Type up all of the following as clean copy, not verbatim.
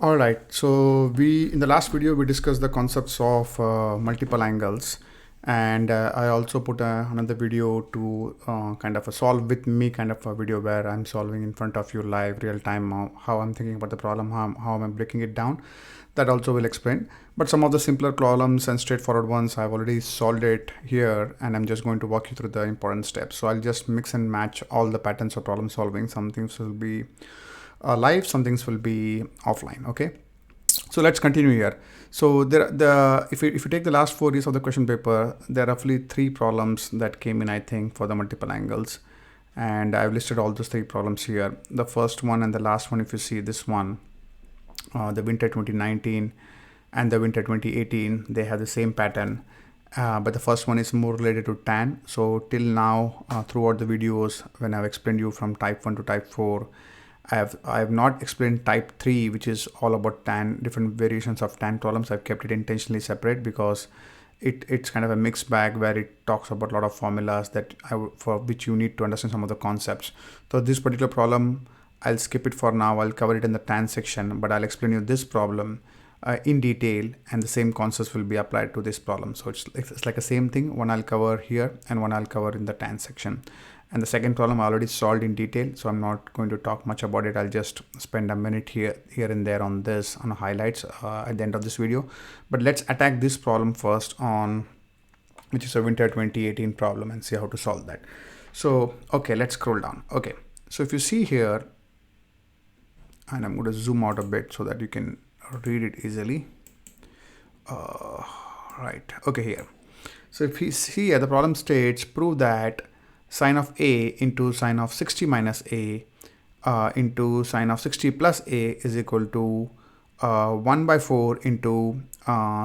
All right, so we in the last video we discussed the concepts of multiple angles, and I also put another video to kind of a solve with me kind of a video where I'm solving in front of you live real time how I'm thinking about the problem, how I'm breaking it down. That also will explain. But some of the simpler problems and straightforward ones I've already solved it here, and I'm just going to walk you through the important steps. So I'll just mix and match all the patterns of problem solving. Some things will be live, some things will be offline. Okay, so let's continue here. So if you take the last 4 years of the question paper, there are roughly 3 problems that came in, I think, for the multiple angles, and I've listed all those 3 problems here. The first one and the last one, if you see this one, the winter 2019 and the winter 2018, they have the same pattern, but the first one is more related to tan. So till now, throughout the videos when I've explained you from type 1 to type 4, I have not explained type 3, which is all about tan, different variations of tan problems. I've kept it intentionally separate because it's kind of a mixed bag where it talks about a lot of formulas that for which you need to understand some of the concepts. So this particular problem, I'll skip it for now. I'll cover it in the tan section, but I'll explain you this problem in detail, and the same concepts will be applied to this problem. So it's like the same thing. One I'll cover here and one I'll cover in the tan section. And the second problem I already solved in detail, so I'm not going to talk much about it. I'll just spend a minute here and there on this, on highlights at the end of this video. But let's attack this problem first, on which is a winter 2018 problem, and see how to solve that. So okay, let's scroll down. Okay, so if you see here, and I'm going to zoom out a bit so that you can read it easily. Right, okay, here. So if you see here, the problem states, prove that sine of a into sine of 60 minus a into sine of 60 plus a is equal to 1 by 4 into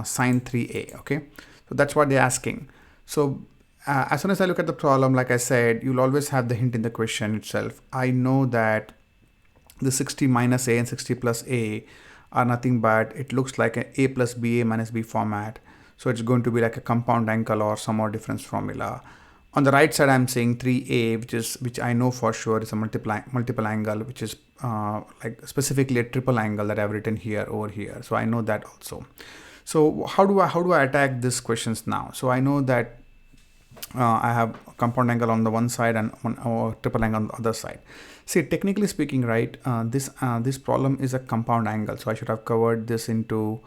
sine 3a. Okay, so that's what they're asking. So as soon as I look at the problem, like I said, you'll always have the hint in the question itself. I know that the 60 minus a and 60 plus a are nothing but, it looks like an a plus b, a minus b format. So it's going to be like a compound angle or some more difference formula. On the right side, I'm saying 3a, which I know for sure is a multiple angle, which is like specifically a triple angle that I've written here over here. So I know that also. So how do I attack these questions now? So I know that I have a compound angle on the one side and one triple angle on the other side. See, technically speaking, right, this problem is a compound angle, so I should have covered this into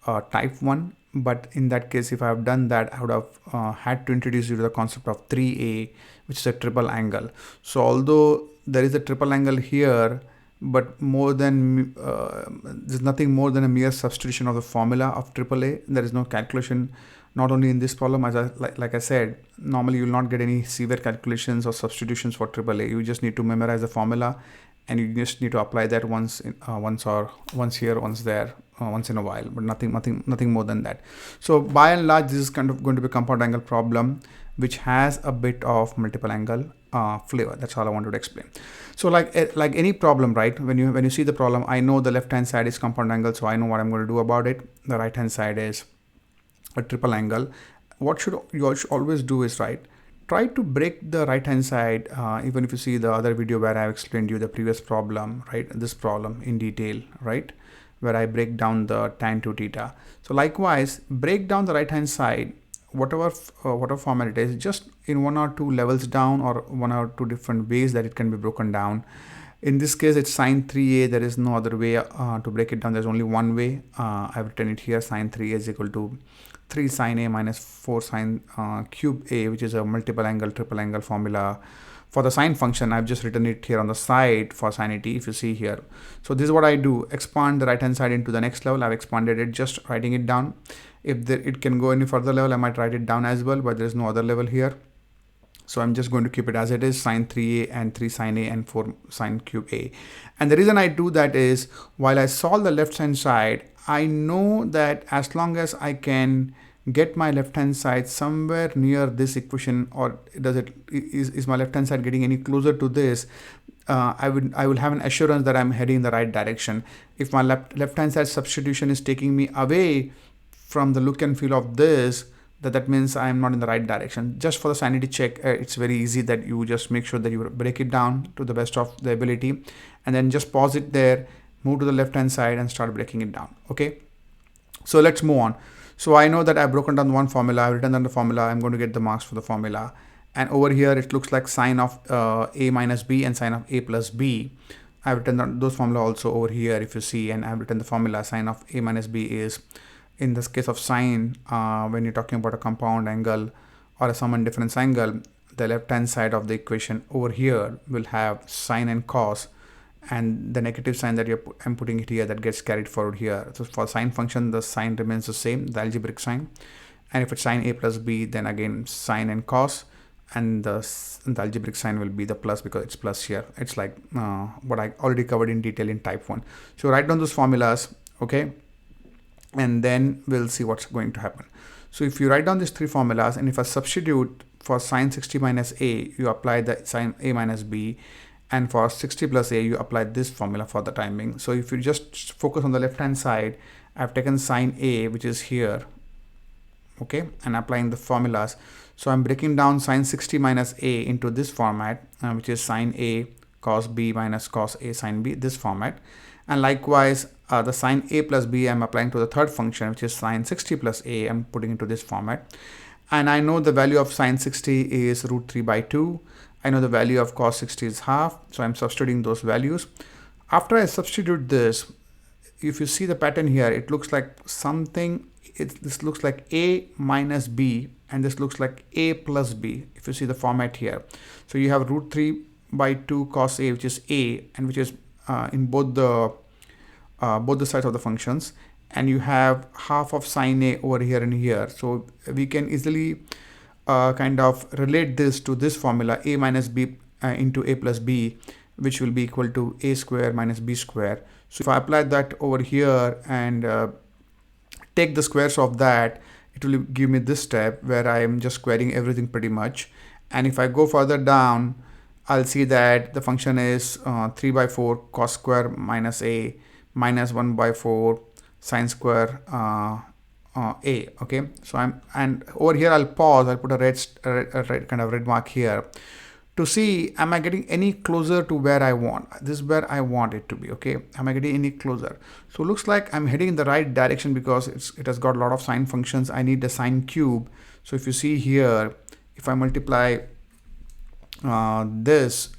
type 1. But in that case, if I have done that, I would have had to introduce you to the concept of 3a, which is a triple angle. So although there is a triple angle here, but there's nothing more than a mere substitution of the formula of AAA. There is no calculation, not only in this problem, as like I said, normally you will not get any severe calculations or substitutions for AAA. You just need to memorize the formula, and you just need to apply that once here, once there, once in a while, but nothing more than that. So by and large, this is kind of going to be a compound angle problem which has a bit of multiple angle flavor. That's all I wanted to explain. So like any problem, right, when you see the problem, I know the left hand side is compound angle, so I know what I'm going to do about it. The right hand side is a triple angle. What you should always do is, right, try to break the right hand side, even if you see the other video where I have explained you the previous problem, right, this problem in detail, right, where I break down the tan 2 theta. So likewise, break down the right hand side, whatever format it is, just in 1 or 2 levels down, or 1 or 2 different ways that it can be broken down. In this case, it's sine 3a. There is no other way to break it down. There's only one way. I've written it here. Sine 3a is equal to 3 sine a minus 4 sine cube a, which is a multiple angle, triple angle formula for the sine function. I've just written it here on the side for sine t, if you see here. So this is what I do. Expand the right hand side into the next level. I've expanded it, just writing it down. If it can go any further level, I might write it down as well, but there's no other level here. So I'm just going to keep it as it is, sine 3a and 3 sine a and 4 sine cube a. And the reason I do that is, while I solve the left hand side, I know that as long as I can get my left hand side somewhere near this equation, or is my left hand side getting any closer to this, I will have an assurance that I'm heading in the right direction. If my left hand side substitution is taking me away from the look and feel of this, that means I am not in the right direction. Just for the sanity check, it's very easy that you just make sure that you break it down to the best of the ability, and then just pause it there, move to the left hand side and start breaking it down. Okay, so let's move on. So I know that I've broken down one formula, I've written down the formula, I'm going to get the marks for the formula. And over here it looks like sine of a minus b and sine of a plus b. I've written down those formula also over here if you see, and I've written the formula. Sine of a minus b is, in this case of sine, when you're talking about a compound angle or a sum and difference angle, the left hand side of the equation over here will have sine and cos, and the negative sign that I'm putting it here, that gets carried forward here. So for sine function, the sign remains the same, the algebraic sign. And if it's sine a plus b, then again sine and cos, and the algebraic sign will be the plus because it's plus here. It's like what I already covered in detail in type 1. So write down those formulas, okay, and then we'll see what's going to happen. So if you write down these three formulas, and if I substitute for sine 60 minus a, you apply the sine a minus b, and for 60 plus a, you apply this formula for the timing. So if you just focus on the left hand side, I've taken sine a, which is here, okay, and applying the formulas. So I'm breaking down sine 60 minus a into this format, which is sine a cos b minus cos a sine b, this format. And likewise, the sine a plus b I'm applying to the third function, which is sine 60 plus a, I'm putting into this format. And I know the value of sine 60 is root 3 by 2. I know the value of cos 60 is half, so I'm substituting those values. After I substitute this, if you see the pattern here, it looks like something, this looks like a minus b, and this looks like a plus b, if you see the format here. So you have root 3 by 2 cos a, which is a, and which is in both the sides of the functions, and you have half of sine a over here and here. So we can easily kind of relate this to this formula, a minus b into a plus b, which will be equal to a square minus b square. So if I apply that over here and take the squares of that, it will give me this step where I am just squaring everything pretty much. And if I go further down, I'll see that the function is 3 by 4 cos square minus a minus 1 by 4 sine square a. Okay, so and over here I'll pause, I'll put a red kind of red mark here to see, am I getting any closer to where I want? This is where I want it to be. Okay, am I getting any closer? So it looks like I'm heading in the right direction because it has got a lot of sine functions. I need the sine cube. So if you see here, if I multiply this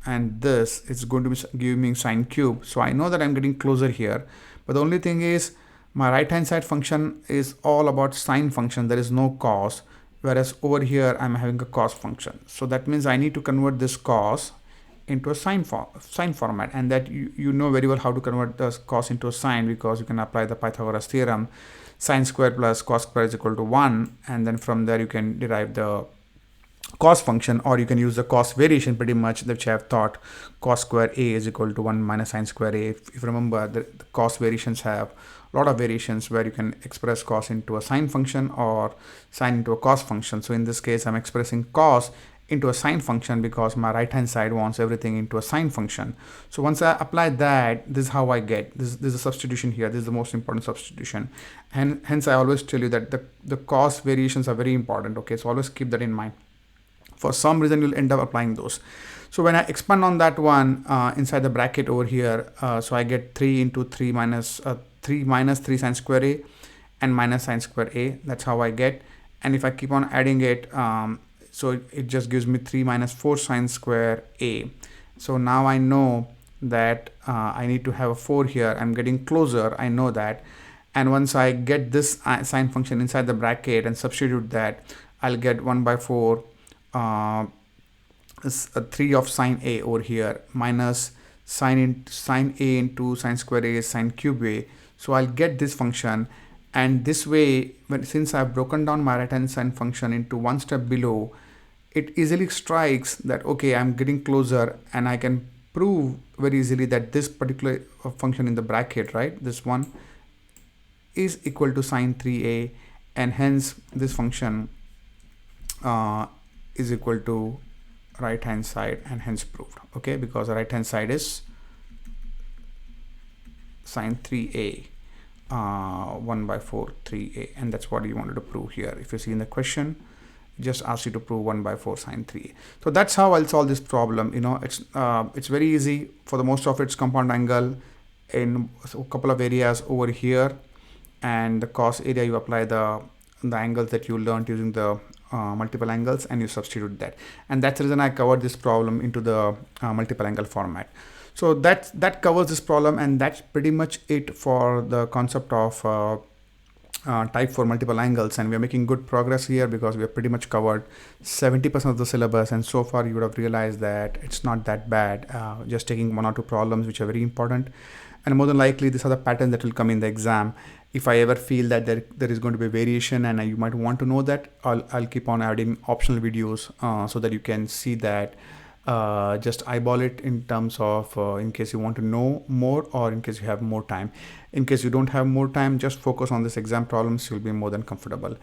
and this, it's going to be giving me sine cube. So I know that I'm getting closer here, but the only thing is my right hand side function is all about sine function. There is no cos, whereas over here I'm having a cos function. So that means I need to convert this cos into a sine format, and that you know very well how to convert the cos into a sine, because you can apply the Pythagoras theorem, sine square plus cos square is equal to 1, and then from there you can derive the cos function, or you can use the cos variation pretty much, which I have taught. Cos square a is equal to 1 minus sine square a. If you remember, the cos variations have a lot of variations where you can express cos into a sine function or sine into a cos function. So in this case, I'm expressing cos into a sine function because my right hand side wants everything into a sine function. So once I apply that, this is how I get this is a substitution here. This is the most important substitution, and hence I always tell you that the cos variations are very important. Okay, so always keep that in mind. For some reason you'll end up applying those. So when I expand on that one inside the bracket over here, so I get 3 into 3 minus 3 sine square a and minus sine square a. That's how I get. And if I keep on adding it, so it just gives me 3 minus 4 sine square a. So now I know that I need to have a 4 here. I'm getting closer, I know that. And once I get this sine function inside the bracket and substitute that, I'll get 1 by 4 3 of sine a over here minus sine a into sine square a is sine cube a. So I'll get this function, and this way, since I've broken down my right hand side function into one step below, it easily strikes that okay, I'm getting closer, and I can prove very easily that this particular function in the bracket, right, this one is equal to sine 3a, and hence this function is equal to right hand side, and hence proved. Okay, because the right hand side is sine 3a 1 by 4 3a, and that's what you wanted to prove here. If you see in the question, it just asks you to prove 1 by 4 sine 3a. So that's how I'll solve this problem. You know, it's very easy. For the most of it's compound angle, in a couple of areas over here, and the cos area you apply the angles that you learned using the multiple angles, and you substitute that. And that's the reason I covered this problem into the multiple angle format. So that covers this problem, and that's pretty much it for the concept of type 4 multiple angles. And we are making good progress here because we have pretty much covered 70% of the syllabus, and so far you would have realized that it's not that bad, just taking 1 or 2 problems which are very important. And more than likely these are the patterns that will come in the exam. If I ever feel that there is going to be variation and you might want to know that, I'll keep on adding optional videos so that you can see that. Just eyeball it in terms of in case you want to know more, or in case you have more time. In case you don't have more time, just focus on this exam problems, you'll be more than comfortable.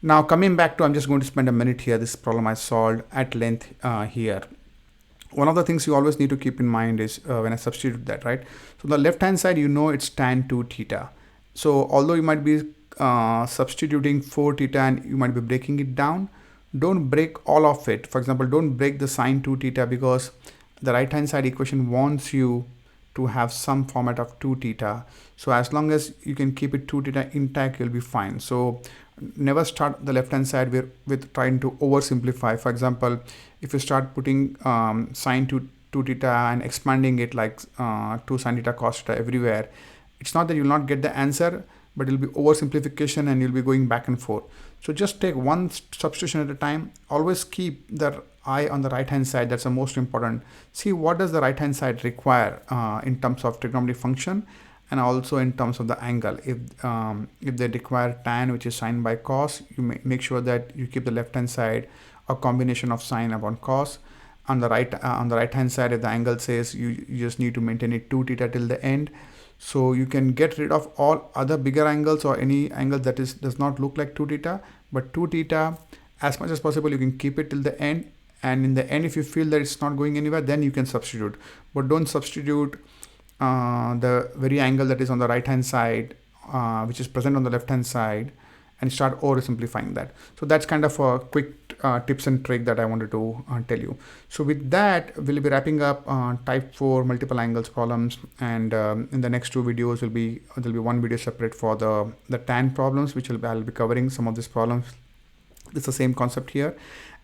Now coming back to, I'm just going to spend a minute here, this problem I solved at length here. One of the things you always need to keep in mind is when I substitute that, right? So the left hand side, you know, it's tan 2 theta. So although you might be substituting 4 theta and you might be breaking it down, don't break all of it. For example, don't break the sine 2 theta, because the right hand side equation wants you to have some format of 2 theta. So as long as you can keep it 2 theta intact, you'll be fine. So never start the left hand side with trying to oversimplify. For example, if you start putting sine 2 theta and expanding it like 2 sine theta cos theta everywhere, it's not that you'll not get the answer, but it'll be oversimplification and you'll be going back and forth. So just take one substitution at a time. Always keep the eye on the right hand side. That's the most important. See what does the right hand side require in terms of trigonometry function, and also in terms of the angle. If they require tan, which is sine by cos, you make sure that you keep the left hand side a combination of sine upon cos. On the right hand side, if the angle says you just need to maintain it 2 theta till the end. So you can get rid of all other bigger angles or any angle that does not look like 2 theta, but 2 theta, as much as possible, you can keep it till the end. And in the end, if you feel that it's not going anywhere, then you can substitute. But don't substitute the very angle that is on the right hand side, which is present on the left hand side, and start oversimplifying that. So that's kind of a quick tips and trick that I wanted to tell you. So with that, we'll be wrapping up type 4 multiple angles problems, and in the next 2 videos there'll be one video separate for the tan problems, which I'll be covering some of these problems. It's the same concept here,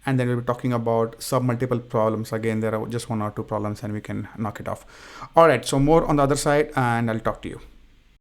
and then we'll be talking about submultiple problems. Again, there are just 1 or 2 problems and we can knock it off. All right, so more on the other side, and I'll talk to you.